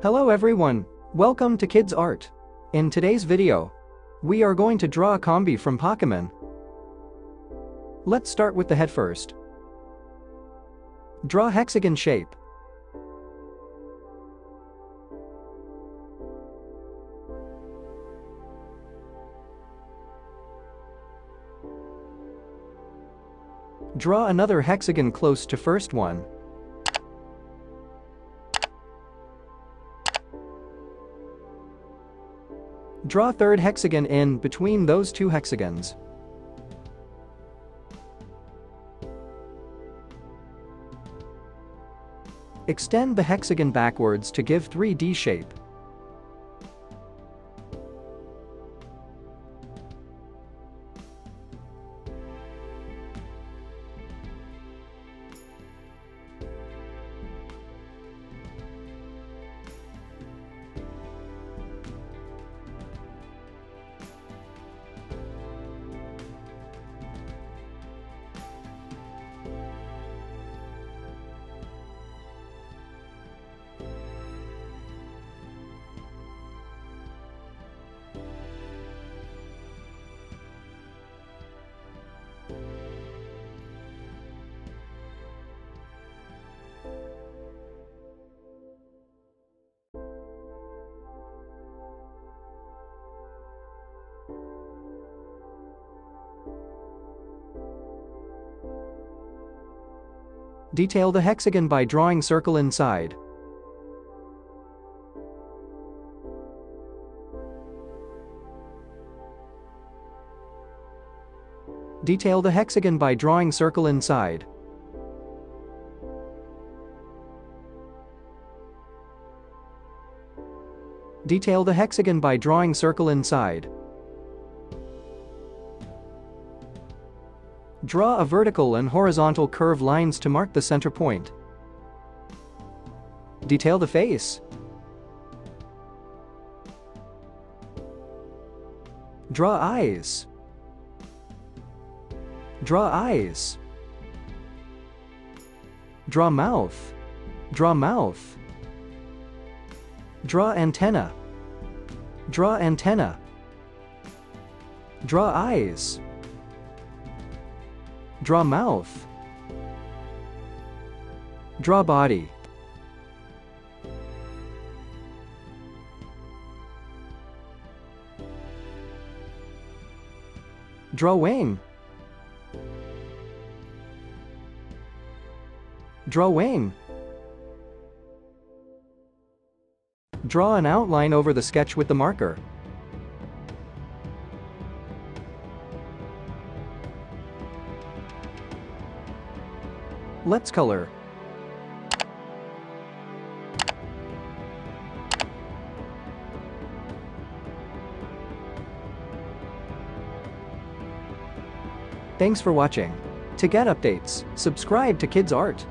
Hello everyone, welcome to Kidz Art. In today's video, we are going to draw a Combee from Pokemon. Let's start with the head first. Draw hexagon shape. Draw another hexagon close to first one. Draw a third hexagon in between those two hexagons. Extend the hexagon backwards to give 3D shape. Detail the hexagon by drawing circle inside. Detail the hexagon by drawing circle inside. Detail the hexagon by drawing circle inside. Draw a vertical and horizontal curve lines to mark the center point. Detail the face. Draw eyes. Draw eyes. Draw mouth. Draw mouth. Draw antenna. Draw antenna. Draw eyes. Draw mouth. Draw body. Draw wing. Draw wing. Draw an outline over the sketch with the marker. Let's color. Thanks for watching. To get updates, subscribe to Kidz Art.